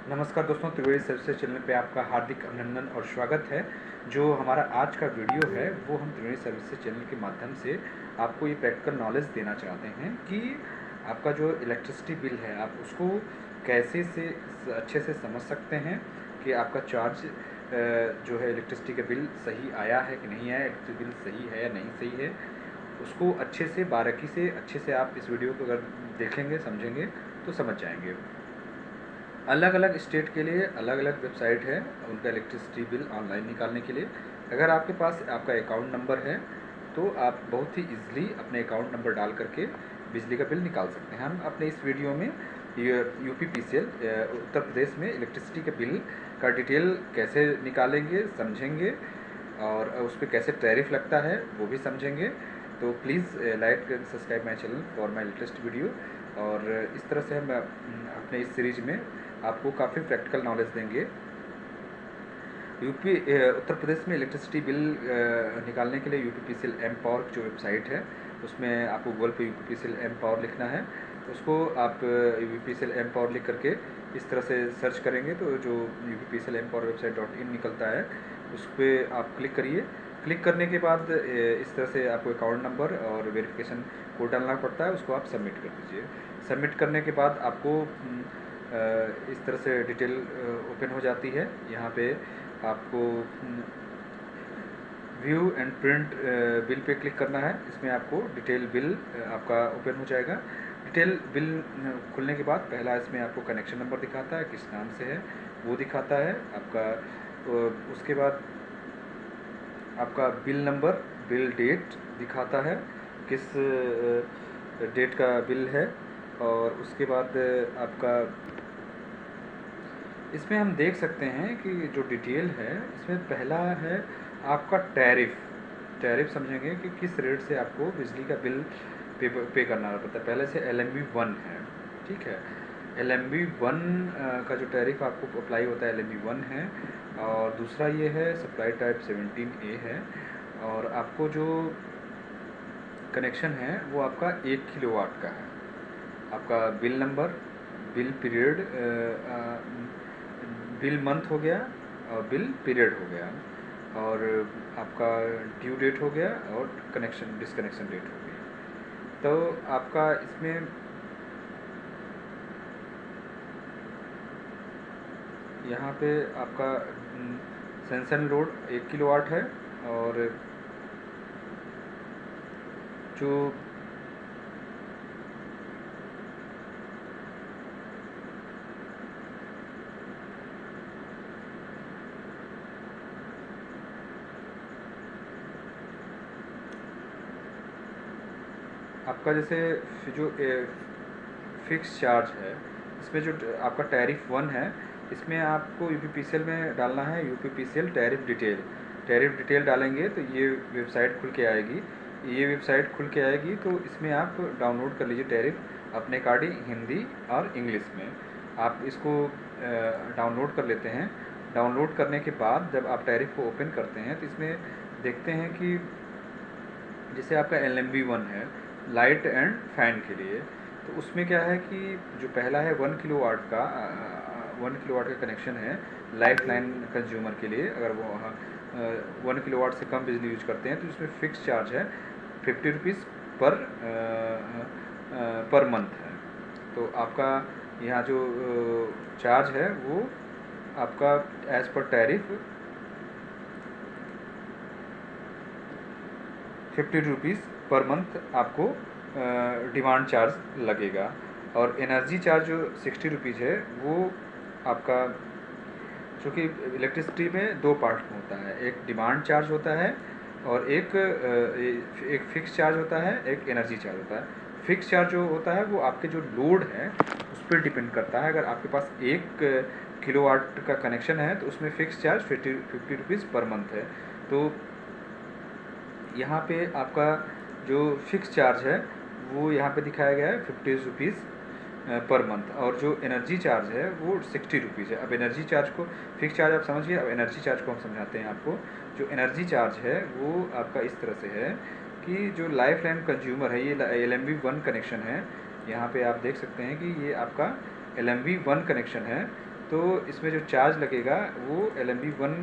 नमस्कार दोस्तों, त्रिवेणी services channel पे आपका हार्दिक अभिनंदन और स्वागत है। जो हमारा आज का वीडियो है वो हम त्रिवेणी सर्विसेज चैनल के माध्यम से आपको ये प्रैक्टिकल नॉलेज देना चाहते हैं कि आपका जो इलेक्ट्रिसिटी बिल है आप उसको कैसे से अच्छे से समझ सकते हैं कि आपका चार्ज जो है इलेक्ट्रिसिटी का बिल सही आया है कि नहीं आया, इलेक्ट्रिसिटी बिल सही है या नहीं सही है, उसको अच्छे से बारीकी से अच्छे से आप इस वीडियो को अगर देखेंगे समझेंगे तो समझ जाएंगे। अलग अलग स्टेट के लिए अलग अलग वेबसाइट है उनका इलेक्ट्रिसिटी बिल ऑनलाइन निकालने के लिए। अगर आपके पास आपका अकाउंट नंबर है तो आप बहुत ही ईजिली अपने अकाउंट नंबर डाल करके बिजली का बिल निकाल सकते हैं। हम अपने इस वीडियो में UPPCL उत्तर प्रदेश में इलेक्ट्रिसिटी के बिल का डिटेल कैसे निकालेंगे समझेंगे और उस पर कैसे टैरिफ लगता है वो भी समझेंगे। तो please like and subscribe my channel for my latest video. और इस तरह से हम अपने इस सीरीज में आपको काफ़ी प्रैक्टिकल नॉलेज देंगे। उत्तर प्रदेश में इलेक्ट्रिसिटी बिल निकालने के लिए UPPCL एमपावर जो वेबसाइट है उसमें आपको गूगल पे UPPCL एमपावर लिखना है। उसको आप UPPCL एमपावर लिख करके इस तरह से सर्च करेंगे तो जो UPPCL एमपावर वेबसाइट.in निकलता है उस पर आप क्लिक करिए। क्लिक करने के बाद इस तरह से आपको अकाउंट नंबर और वेरिफिकेशन कोड डालना पड़ता है, उसको आप सबमिट कर दीजिए। सबमिट करने के बाद आपको इस तरह से डिटेल ओपन हो जाती है। यहाँ पे आपको view and print bill pay click करना है। इसमें आपको डिटेल बिल आपका ओपन हो जाएगा। डिटेल बिल खुलने के बाद पहला इसमें आपको कनेक्शन नंबर दिखाता है, किस नाम से है वो दिखाता है आपका। उसके बाद आपका बिल नंबर, बिल डेट दिखाता है, किस डेट का बिल है। और उसके बाद आपका इसमें हम देख सकते हैं कि जो डिटेल है इसमें पहला है आपका टैरिफ समझेंगे कि किस रेट से आपको बिजली का बिल पे करना पड़ता है। पहले से LMB 1 है, ठीक है। LMB 1 का जो टैरिफ आपको अप्लाई होता है LMB 1 है। और दूसरा ये है सप्लाई टाइप 17A है। और आपको जो कनेक्शन है वो आपका 1 किलोवाट का है। आपका bill number, bill period, bill month हो गया और बिल पीरियड हो गया और आपका ड्यू डेट हो गया और कनेक्शन डिसकनेक्शन डेट हो गई। तो आपका इसमें यहाँ पे आपका सेंसन लोड 1 किलोवाट है। और जो आपका जैसे जो फिक्स चार्ज है इसमें जो आपका टैरिफ 1 है इसमें आपको UPPCL में डालना है UPPCL टैरिफ डिटेल डालेंगे तो ये वेबसाइट खुल के आएगी। ये वेबसाइट खुल के आएगी तो इसमें आप डाउनलोड कर लीजिए टैरिफ अपने अकॉर्डिंग हिंदी और इंग्लिश में। आप इसको डाउनलोड कर लेते हैं। डाउनलोड करने के बाद जब आप टैरिफ को ओपन करते हैं तो इसमें देखते हैं कि जैसे आपका LMB 1 है लाइट एंड फैन के लिए, तो उसमें क्या है कि जो पहला है 1 किलोवाट का 1 किलोवाट का कनेक्शन है लाइफ लाइन कंज्यूमर के लिए। अगर वो 1 किलोवाट से कम बिजली यूज करते हैं तो इसमें फिक्स चार्ज है 50 रुपीज़ पर मंथ है। तो आपका यहाँ जो चार्ज है वो आपका as per tariff 50 rupees per month आपको डिमांड चार्ज लगेगा। और एनर्जी चार्ज जो 60 रुपीज़ है वो आपका, चूँकि इलेक्ट्रिसिटी में दो पार्ट होता है, एक डिमांड चार्ज होता है और एक फिक्स चार्ज होता है, एक एनर्जी चार्ज होता है। फिक्स चार्ज जो होता है वो आपके जो लोड है उस पर डिपेंड करता है। अगर आपके पास 1 किलोवाट का कनेक्शन है तो उसमें fix charge 50 rupees per month है। तो यहाँ पे आपका जो फिक्स चार्ज है वो यहाँ पे दिखाया गया है 50 रुपीज़ पर मंथ। और जो एनर्जी चार्ज है वो 60 रुपीज़ है। अब एनर्जी चार्ज को, फिक्स चार्ज आप समझिए, अब एनर्जी चार्ज को हम समझाते हैं आपको। जो एनर्जी चार्ज है वो आपका इस तरह से है कि जो लाइफ लाइन कंज्यूमर है, ये LMB 1 कनेक्शन है। यहाँ पे आप देख सकते हैं कि ये आपका LMB 1 कनेक्शन है। तो इसमें जो चार्ज लगेगा वो LMB1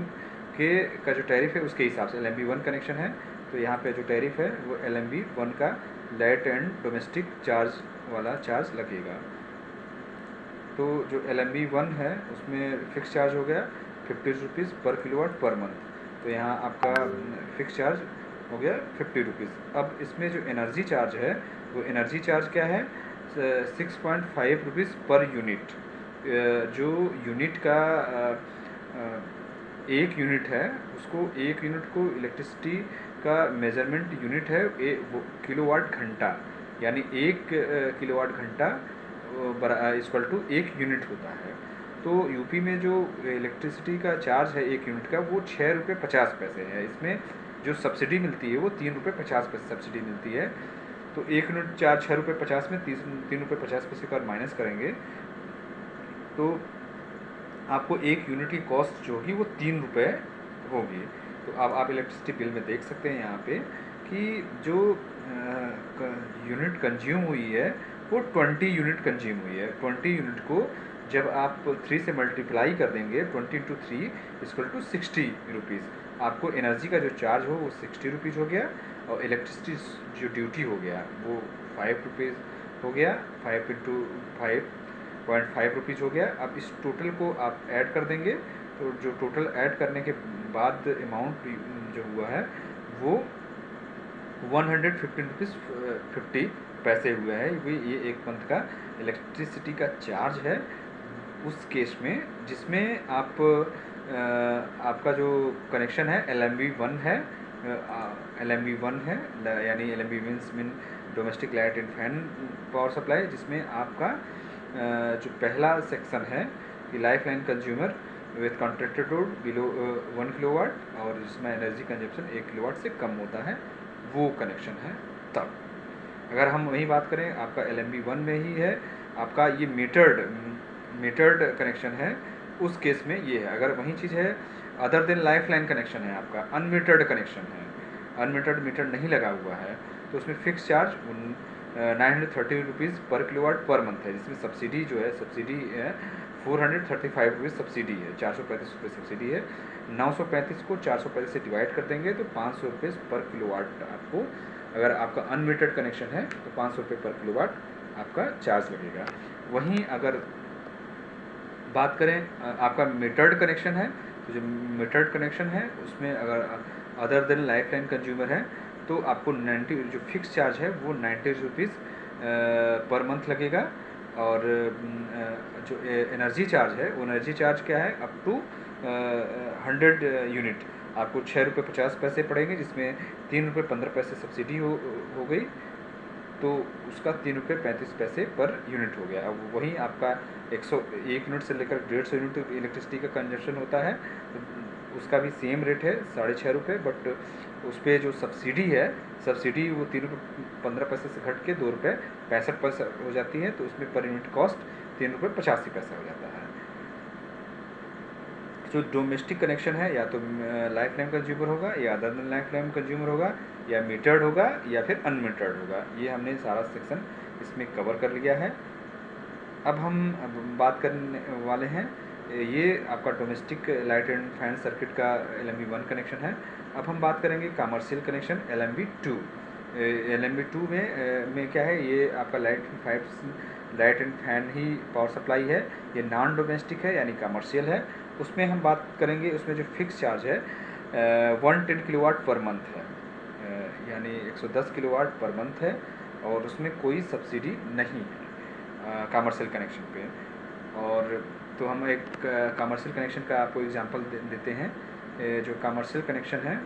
के का जो टैरिफ है उसके हिसाब से LMB1 कनेक्शन है, तो यहाँ पे जो टैरिफ है वो LMB1 का लाइट एंड डोमेस्टिक चार्ज वाला चार्ज लगेगा। तो जो LMB1 है उसमें फ़िक्स चार्ज हो गया 50 रुपीज़ पर किलोवाट पर मंथ, तो यहाँ आपका फ़िक्स चार्ज हो गया 50 रुपीज़। अब इसमें जो एनर्जी चार्ज है वो एनर्जी चार्ज क्या है 6.5 रुपीज़ पर यूनिट। जो यूनिट का एक यूनिट है उसको, एक यूनिट को इलेक्ट्रिसिटी का मेजरमेंट यूनिट है वो किलोवाट घंटा, यानी एक किलोवाट घंटा इक्वल टू एक यूनिट होता है। तो यूपी में जो इलेक्ट्रिसिटी का चार्ज है एक यूनिट का वो 6 रुपये 50 पैसे है। इसमें जो सब्सिडी मिलती है वो 3 रुपये 50 पैसे सब्सिडी मिलती है। तो एक यूनिट चार्ज 6 रुपये 50 में 3 रुपये 50 पैसे का माइनस करेंगे तो आपको एक यूनिट की कॉस्ट जो होगी वो 3 रुपये होगी। तो अब आप इलेक्ट्रिसिटी बिल में देख सकते हैं यहाँ पे कि जो यूनिट कंज्यूम हुई है वो 20 यूनिट कंज्यूम हुई है। 20 यूनिट को जब आप 3 से मल्टीप्लाई कर देंगे 20 इंटू 3 इक्वल टू 60 रुपीज़, आपको एनर्जी का जो चार्ज हो वो 60 रुपीज़ हो गया और इलेक्ट्रिसिटी जो ड्यूटी हो गया वो 5 रुपीज़ हो गया। 5 इंटू 5.5 रुपीज़ हो गया। अब इस टोटल को आप ऐड कर देंगे तो जो टोटल ऐड करने के बाद अमाउंट जो हुआ है वो 115 रुपीज़ 50 पैसे हुआ है। ये एक मंथ का इलेक्ट्रिसिटी का चार्ज है उस केस में जिसमें आपका जो कनेक्शन है LMB1 है, LMB1 है यानी LMB mean domestic light and fan power supply, जिसमें आपका जो पहला सेक्शन है कि life line consumer with contracted load below 1 kilowatt और जिसमें एनर्जी कंजप्शन 1 किलोवाट से कम होता है वो कनेक्शन है। तब अगर हम वही बात करें आपका LMB1 में ही है, आपका ये मीटर्ड कनेक्शन है, उस केस में ये है। अगर वही चीज़ है other than life line connection है, आपका अनमीटर्ड कनेक्शन है, अनमीटर्ड मीटर नहीं लगा हुआ है, तो उसमें फ़िक्स चार्ज 930 रुपीज़ पर किलोवाट पर मंथ है, जिसमें सब्सिडी जो है सब्सिडी है 435 रुपीज़ सब्सिडी है, 435 रुपये सब्सिडी है। 935 को 435 से डिवाइड कर देंगे तो 500 रुपये पर किलोवाट आपको, अगर आपका अनमीटर्ड कनेक्शन है तो 500 रुपये पर किलोवाट आपका चार्ज लगेगा। वहीं अगर बात करें आपका मीटर्ड कनेक्शन है, तो जो मीटर्ड कनेक्शन है उसमें अगर other than life line consumer है तो आपको 90 जो फिक्स चार्ज है वो 90 रुपीज़ पर मंथ लगेगा। और जो एनर्जी चार्ज है वो एनर्जी चार्ज क्या है अप टू 100 यूनिट आपको 6 रुपये 50 पैसे पड़ेंगे, जिसमें 3 रुपये 15 पैसे सब्सिडी हो गई, तो उसका 3 रुपये 35 पैसे पर यूनिट हो गया। अब वहीं आपका 101 यूनिट से लेकर 150 यूनिट इलेक्ट्रिसिटी का कंजप्शन होता है, तो उसका भी सेम रेट है 6.5 रुपये, बट उस पर जो सब्सिडी है सब्सिडी वो 3 रुपये 15 पैसे से घट के 2 रुपये 65 पैसे हो जाती है, तो उसमें पर यूनिट कॉस्ट 3 रुपये 85 पैसा हो जाता है। जो डोमेस्टिक कनेक्शन है या तो लाइफ लाइन कंज्यूमर होगा या other than life line consumer होगा या मीटर्ड होगा या फिर अनमीटर्ड होगा, ये हमने सारा सेक्शन इसमें कवर कर लिया है। अब हम बात करने वाले हैं, ये आपका domestic light and fan circuit का LMB1 कनेक्शन है। अब हम बात करेंगे कमर्शियल कनेक्शन LMB2। LMB2 में क्या है, ये आपका light and fan he power supply है, ये नॉन डोमेस्टिक है यानी कमर्शियल है। उसमें हम बात करेंगे, उसमें जो फिक्स चार्ज है 110 किलोवाट पर मंथ है, यानी 110 किलोवाट पर मंथ है और उसमें कोई सब्सिडी नहीं है कमर्शियल कनेक्शन पे। और तो हम एक कमर्शियल कनेक्शन का आपको एग्जांपल देते हैं। जो कमर्शियल कनेक्शन है,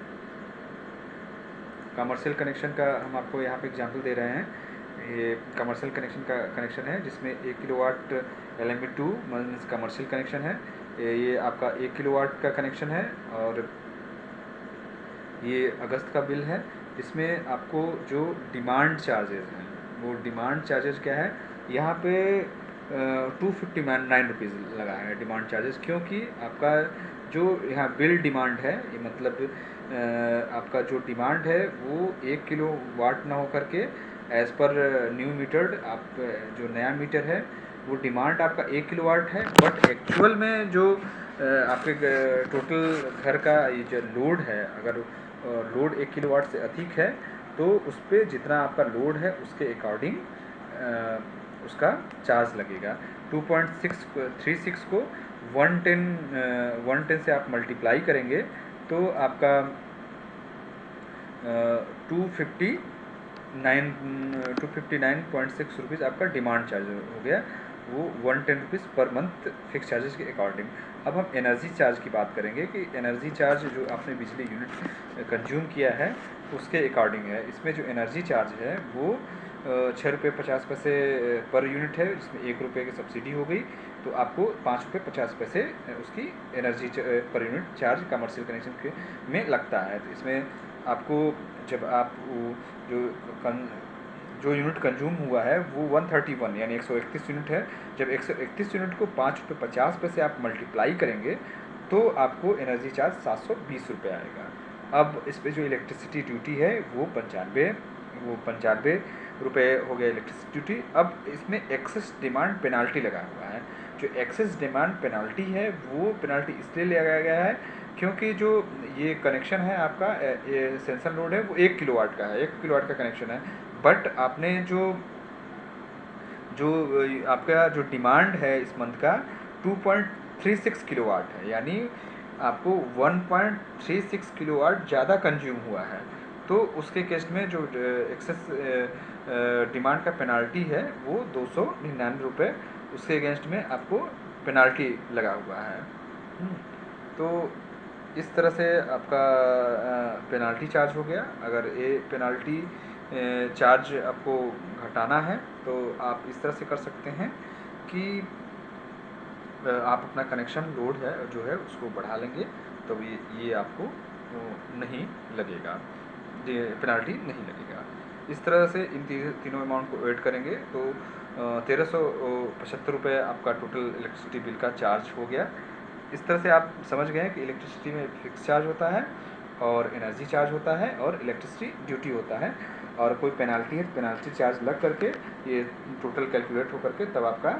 कमर्शियल कनेक्शन का हम आपको यहाँ पे एग्जांपल दे रहे हैं। ये कमर्शियल कनेक्शन का कनेक्शन है जिसमें 1 kilowatt LMB2 means commercial connection है। ये आपका 1 किलोवाट का कनेक्शन है और ये अगस्त का बिल है। इसमें आपको जो डिमांड चार्जेस हैं वो डिमांड चार्जेस क्या है, यहाँ पे 259 रुपीज़ लगा है डिमांड चार्जेस, क्योंकि आपका जो यहाँ बिल डिमांड है, ये मतलब आपका जो डिमांड है वो 1 किलोवाट ना हो करके एज़ पर न्यू मीटर्ड आप जो नया मीटर है वो डिमांड आपका 1 किलोवाट है, बट एक्चुअल में जो आपके टोटल घर का ये जो लोड है, अगर लोड 1 किलोवाट से अधिक है तो उस पर जितना आपका लोड है उसके अकॉर्डिंग उसका चार्ज लगेगा। 2.636 को 110 से आप मल्टीप्लाई करेंगे तो आपका 259.6 रुपीज़ आपका डिमांड चार्ज हो गया। वो 110 rupees per month fix charges के अकॉर्डिंग। अब हम एनर्जी चार्ज की बात करेंगे कि एनर्जी चार्ज जो आपने बिजली यूनिट कंज्यूम किया है उसके अकॉर्डिंग है। इसमें जो एनर्जी चार्ज है वो 6 रुपये 50 पैसे पर यूनिट है, जिसमें 1 रुपये की सब्सिडी हो गई, तो आपको 5 रुपये 50 पैसे उसकी energy per unit charge commercial connection के में लगता है। तो इसमें आपको जब आप जो यूनिट कंज्यूम हुआ है वो 131 यानी 131 यूनिट है। जब 131 यूनिट को 5 रुपये 50 पैसे आप मल्टीप्लाई करेंगे तो आपको एनर्जी चार्ज 720 रुपये आएगा। अब इस पर जो इलेक्ट्रिसिटी ड्यूटी है वो 95 रुपये हो गया इलेक्ट्रिसिटी ड्यूटी। अब इसमें एक्सेस डिमांड पेनाल्टी लगा हुआ है। जो एक्सेस डिमांड पेनाल्टी है वो पेनाल्टी इसलिए लगाया गया है क्योंकि जो ये कनेक्शन है आपका ये सेंसर लोड है वो 1 किलोवाट का है, 1 किलोवाट का कनेक्शन है, बट आपने जो जो आपका जो डिमांड है इस मंथ का 2.36 किलोवाट है, यानी आपको 1.36 किलोवाट ज़्यादा कंज्यूम हुआ है। तो उसके केस में जो एक्सेस डिमांड का पेनाल्टी है वो 299 रुपये उसके अगेंस्ट में आपको पेनाल्टी लगा हुआ है। तो इस तरह से आपका पेनाल्टी चार्ज हो गया। अगर ये पेनाल्टी चार्ज आपको घटाना है तो आप इस तरह से कर सकते हैं कि आप अपना कनेक्शन लोड है जो है उसको बढ़ा लेंगे, तो ये आपको नहीं लगेगा, पेनाल्टी नहीं लगेगा। इस तरह से इन तीनों अमाउंट को ऐड करेंगे तो 1375 रुपये आपका टोटल इलेक्ट्रिसिटी बिल का चार्ज हो गया। इस तरह से आप समझ गए कि इलेक्ट्रिसिटी में फिक्स चार्ज होता है और एनर्जी चार्ज होता है और इलेक्ट्रिसिटी ड्यूटी होता है, और कोई पेनाल्टी है पेनाल्टी चार्ज लग करके ये टोटल कैलकुलेट हो करके तब आपका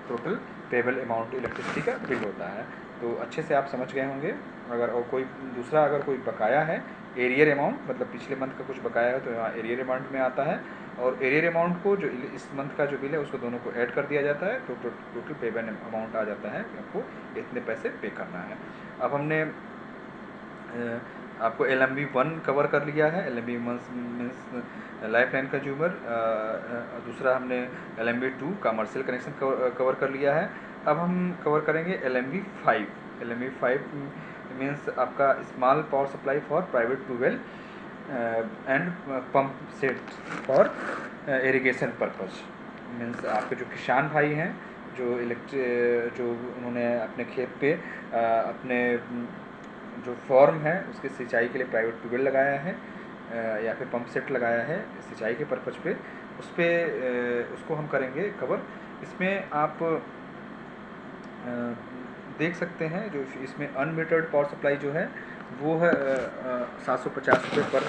टोटल पेबल अमाउंट इलेक्ट्रिसिटी का बिल होता है। तो अच्छे से आप समझ गए होंगे। अगर और कोई दूसरा अगर कोई बकाया है एरियर अमाउंट, मतलब पिछले मंथ का कुछ बकाया है तो यहाँ एरियर अमाउंट में आता है, और एरियर अमाउंट को जो इस मंथ का जो बिल है उसको दोनों को ऐड कर दिया जाता है तो टोटल पेबल अमाउंट आ जाता है कि आपको इतने पैसे पे करना है। अब हमने आपको LMB1 कवर कर लिया है, LMB means life line consumer, दूसरा हमने LMB2 कमर्शियल कनेक्शन कवर कर लिया है। अब हम कवर करेंगे LMB5। LMB5 मीन्स आपका small power supply for private tubewell and pump set for irrigation purpose. Means आपके जो किसान भाई हैं जो उन्होंने अपने खेत पे अपने जो फॉर्म है उसके सिंचाई के लिए प्राइवेट ट्यूबवेल लगाया है या फिर पंप सेट लगाया है सिंचाई के पर्पज पे, उसको हम करेंगे कवर। इसमें आप देख सकते हैं जो इसमें अनमीटर्ड पावर सप्लाई जो है वो है 750 रुपये पर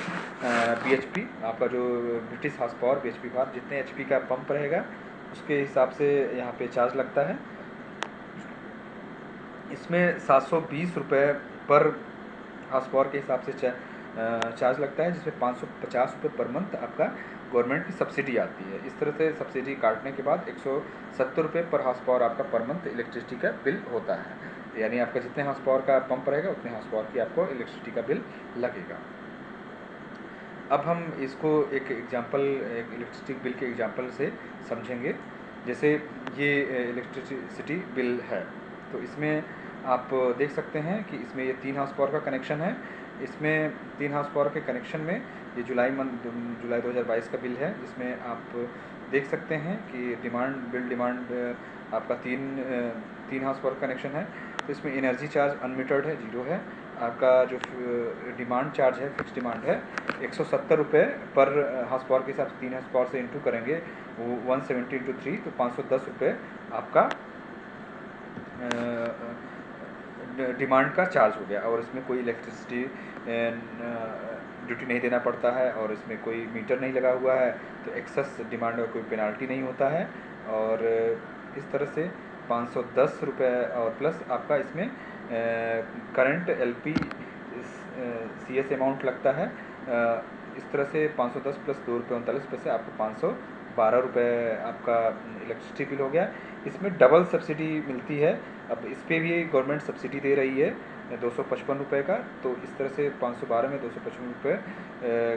BHP। आपका जो British house power BHP power जितने HP का पंप रहेगा उसके हिसाब से यहाँ पे चार्ज लगता है। इसमें 720 रुपये पर हाउस पावर के हिसाब से चार्ज लगता है, जिसमें 550 रुपये पर मंथ आपका गवर्नमेंट की सब्सिडी आती है। इस तरह से सब्सिडी काटने के बाद 170 रुपये पर हाउस पावर आपका पर मंथ इलेक्ट्रिसिटी का बिल होता है, यानी आपका जितने हाउस पावर का पंप रहेगा उतने हाउस पावर की आपको इलेक्ट्रिसिटी का बिल लगेगा। अब हम इसको एक इलेक्ट्रिसिटी बिल के एग्जांपल से समझेंगे। जैसे ये इलेक्ट्रिसिटी बिल है तो इसमें आप देख सकते हैं कि इसमें ये 3 हाउस पावर का कनेक्शन है। इसमें 3 हाउस पावर के कनेक्शन में ये जुलाई 2022 का बिल है, जिसमें आप देख सकते हैं कि डिमांड आपका 3 हाउस पावर कनेक्शन है। तो इसमें एनर्जी चार्ज अनमीटर्ड है, 0 है। आपका जो डिमांड चार्ज है फिक्स डिमांड है 170 रुपये पर हाउस पावर के हिसाब से 3 हाउस पावर से इंटू करेंगे वो 170 इंटू 3 तो 510 रुपये आपका डिमांड का चार्ज हो गया। और इसमें कोई इलेक्ट्रिसिटी ड्यूटी नहीं देना पड़ता है और इसमें कोई मीटर नहीं लगा हुआ है, तो एक्सेस डिमांड का कोई पेनाल्टी नहीं होता है। और इस तरह से 510 रुपये और प्लस आपका इसमें करंट LP CS अमाउंट लगता है। इस तरह से 510 प्लस 2 रुपये 39 पैसे आपको 512 रुपये आपका इलेक्ट्रिसिटी बिल हो गया। इसमें डबल सब्सिडी मिलती है, अब इस पर भी गवर्नमेंट सब्सिडी दे रही है 255 रुपये का, तो इस तरह से 512 में 255 रुपये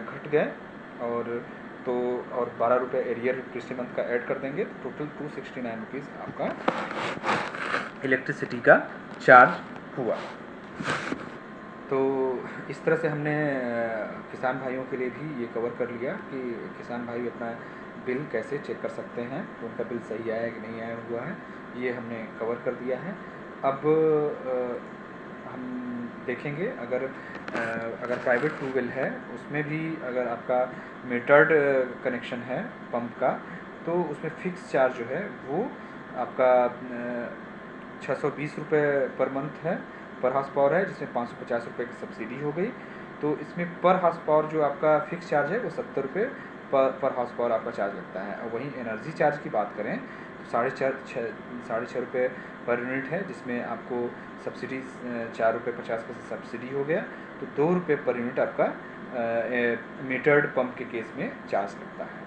घट गए और तो और 12 रुपये एरियर पिछले मंथ का ऐड कर देंगे तो टोटल 269 रुपीज़ आपका इलेक्ट्रिसिटी का चार्ज हुआ। तो इस तरह से हमने किसान भाइयों के लिए भी ये कवर कर लिया कि किसान भाई अपना बिल कैसे चेक कर सकते हैं, तो उनका बिल सही आया कि नहीं आया हुआ है, ये हमने कवर कर दिया है। अब हम देखेंगे अगर प्राइवेट ट्यूबवेल है उसमें भी अगर आपका मीटर्ड कनेक्शन है पंप का, तो उसमें फ़िक्स चार्ज जो है वो आपका 620 रुपये पर मंथ है, पर हाउस पावर है, जिसमें 550 रुपये की सब्सिडी हो गई। तो इसमें पर हाउस पावर जो आपका फ़िक्स चार्ज है वो 70 रुपये पर हाउस पावर आपका चार्ज लगता है। और वहीं एनर्जी चार्ज की बात करें तो 6.5 रुपये पर यूनिट है, जिसमें आपको सब्सिडी 4 रुपये 50 पैसे सब्सिडी हो गया, तो 2 रुपये पर यूनिट आपका मीटर्ड पंप के केस में चार्ज लगता है।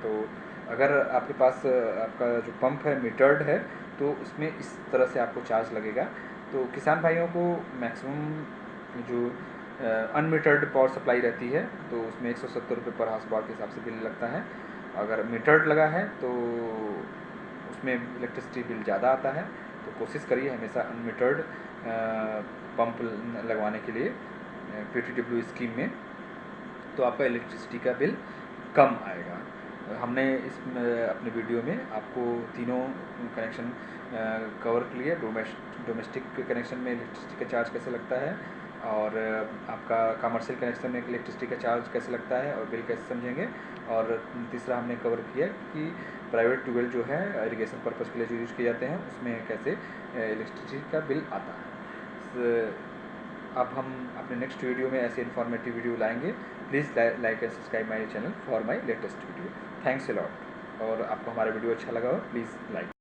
तो अगर आपके पास आपका जो पंप है मीटर्ड है तो उसमें इस तरह से आपको चार्ज लगेगा। तो किसान भाइयों को मैक्सिमम जो अनमीटर्ड पावर सप्लाई रहती है तो उसमें 170 रुपये पर हाउस पावर के हिसाब से बिल लगता है। अगर मीटर्ड लगा है तो उसमें इलेक्ट्रिसिटी बिल ज़्यादा आता है। तो कोशिश करिए हमेशा अनमीटर्ड पंप लगवाने के लिए PTW स्कीम में, तो आपका इलेक्ट्रिसिटी का बिल कम आएगा। हमने इस अपने वीडियो में आपको तीनों कनेक्शन कवर किए। डोमेस्टिक कनेक्शन में इलेक्ट्रिसिटी का चार्ज कैसे लगता है, और आपका कमर्शियल कनेक्शन में इलेक्ट्रिसिटी का चार्ज कैसे लगता है और बिल कैसे समझेंगे, और तीसरा हमने कवर किया कि प्राइवेट ट्यूबवेल जो है इरिगेशन पर्पज़ के लिए जो यूज़ किए जाते हैं उसमें कैसे इलेक्ट्रिसिटी का बिल आता है। अब हम अपने नेक्स्ट वीडियो में ऐसे इन्फॉर्मेटिव वीडियो लाएंगे। Please like and subscribe my channel for my latest video. Thanks a lot. और आपको हमारा वीडियो अच्छा लगा हो प्लीज़ लाइक।